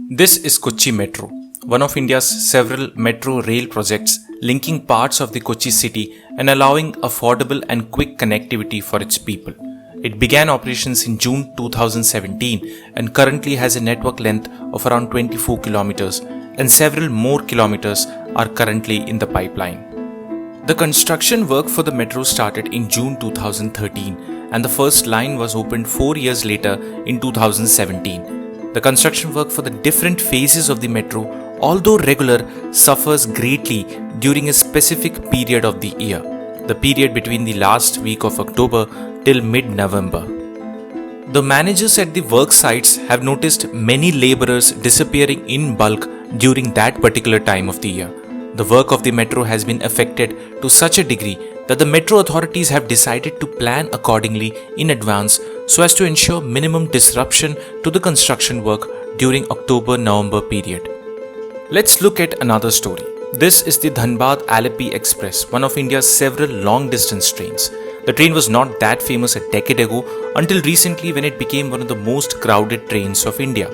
This is Kochi Metro, one of India's several metro rail projects linking parts of the Kochi city and allowing affordable and quick connectivity for its people. It began operations in June 2017 and currently has a network length of around 24 kilometers, and several more kilometers are currently in the pipeline. The construction work for the metro started in June 2013 and the first line was opened 4 years later in 2017. The construction work for the different phases of the metro, although regular, suffers greatly during a specific period of the year, the period between the last week of October till mid-November. The managers at the work sites have noticed many laborers disappearing in bulk during that particular time of the year. The work of the metro has been affected to such a degree that the metro authorities have decided to plan accordingly in advance so as to ensure minimum disruption to the construction work during October-November period. Let's look at another story. This is the Dhanbad-Alleppey Express, one of India's several long-distance trains. The train was not that famous a decade ago until recently when it became one of the most crowded trains of India.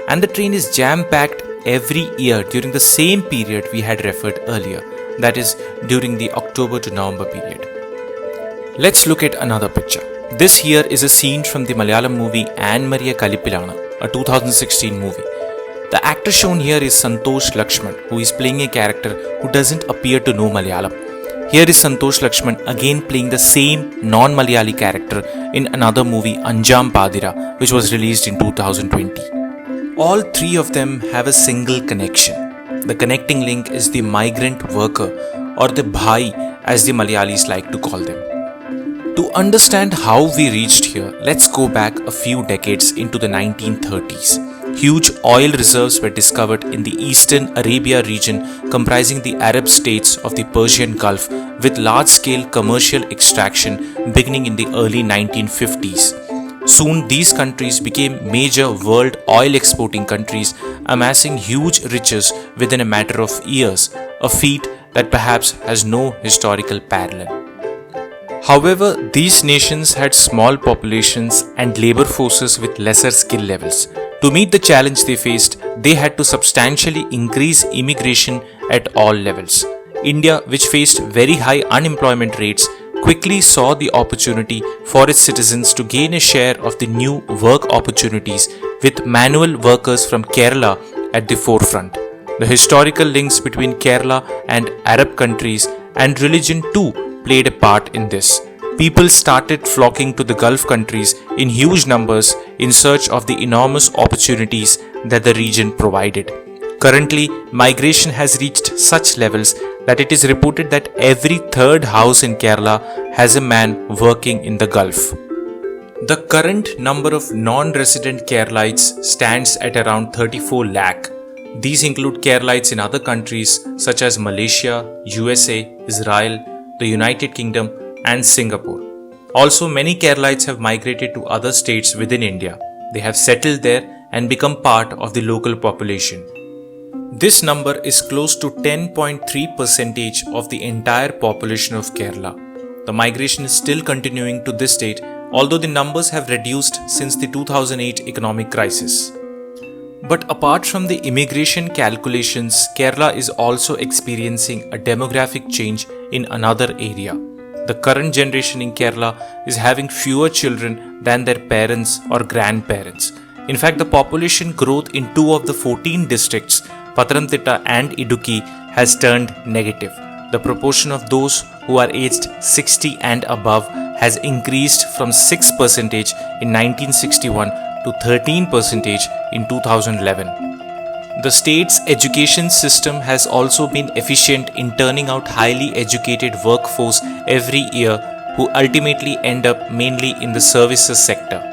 And the train is jam-packed every year during the same period we had referred earlier, that is, during the October to November period. Let's look at another picture. This here is a scene from the Malayalam movie Anne Maria Kalipilana, a 2016 movie. The actor shown here is Santosh Lakshman, who is playing a character who doesn't appear to know Malayalam. Here is Santosh Lakshman again playing the same non-Malayali character in another movie Anjam Padira, which was released in 2020. All three of them have a single connection. The connecting link is the migrant worker, or the bhai as the Malayalis like to call them. To understand how we reached here, let's go back a few decades into the 1930s. Huge oil reserves were discovered in the eastern Arabia region comprising the Arab states of the Persian Gulf with large-scale commercial extraction beginning in the early 1950s. Soon these countries became major world oil exporting countries, amassing huge riches within a matter of years, a feat that perhaps has no historical parallel. However, these nations had small populations and labor forces with lesser skill levels. To meet the challenge they faced, they had to substantially increase immigration at all levels. India, which faced very high unemployment rates, quickly saw the opportunity for its citizens to gain a share of the new work opportunities, with manual workers from Kerala at the forefront. The historical links between Kerala and Arab countries and religion too played a part in this. People started flocking to the Gulf countries in huge numbers in search of the enormous opportunities that the region provided. Currently, migration has reached such levels that it is reported that every third house in Kerala has a man working in the Gulf. The current number of non-resident Keralites stands at around 34 lakh. These include Keralites in other countries such as Malaysia, USA, Israel, the United Kingdom, and Singapore. Also, many Keralites have migrated to other states within India. They have settled there and become part of the local population. This number is close to 10.3% of the entire population of Kerala. The migration is still continuing to this date, although the numbers have reduced since the 2008 economic crisis. But apart from the immigration calculations, Kerala is also experiencing a demographic change in another area. The current generation in Kerala is having fewer children than their parents or grandparents. In fact, the population growth in 2 of the 14 districts, Pathanamthitta and Idukki, has turned negative. The proportion of those who are aged 60 and above has increased from 6% in 1961 to 13% in 2011. The state's education system has also been efficient in turning out highly educated workforce every year who ultimately end up mainly in the services sector.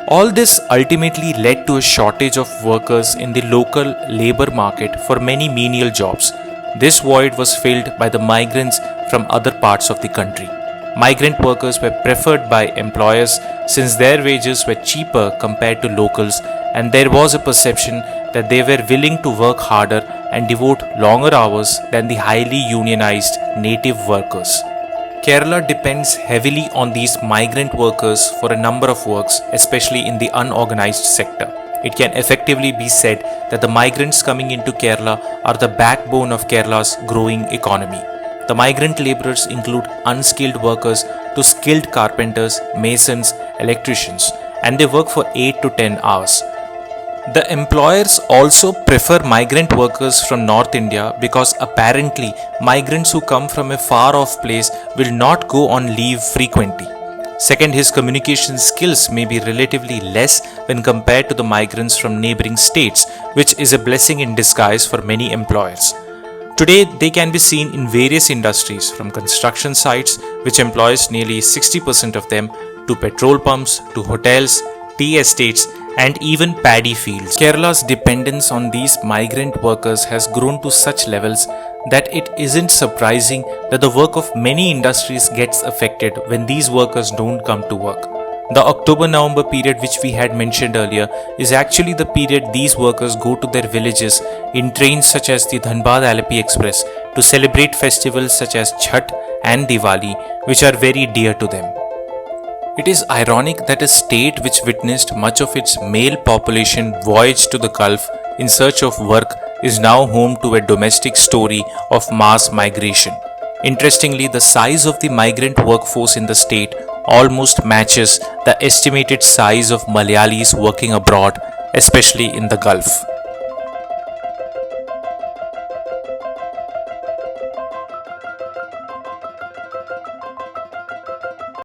All this ultimately led to a shortage of workers in the local labor market for many menial jobs. This void was filled by the migrants from other parts of the country. Migrant workers were preferred by employers since their wages were cheaper compared to locals, and there was a perception that they were willing to work harder and devote longer hours than the highly unionized native workers. Kerala depends heavily on these migrant workers for a number of works, especially in the unorganized sector. it can effectively be said that the migrants coming into Kerala are the backbone of Kerala's growing economy. The migrant laborers include unskilled workers to skilled carpenters, masons, electricians, and they work for 8 to 10 hours. The employers also prefer migrant workers from North India because apparently migrants who come from a far off place will not go on leave frequently. Second, his communication skills may be relatively less when compared to the migrants from neighboring states, which is a blessing in disguise for many employers. Today, they can be seen in various industries from construction sites, which employs nearly 60% of them, to petrol pumps, to hotels, tea estates, and even paddy fields. Kerala's dependence on these migrant workers has grown to such levels that it isn't surprising that the work of many industries gets affected when these workers don't come to work. The October-November period, which we had mentioned earlier, is actually the period these workers go to their villages in trains such as the Dhanbad-Alleppey Express to celebrate festivals such as Chhath and Diwali, which are very dear to them. It is ironic that a state which witnessed much of its male population voyage to the Gulf in search of work is now home to a domestic story of mass migration. Interestingly, the size of the migrant workforce in the state almost matches the estimated size of Malayalis working abroad, especially in the Gulf.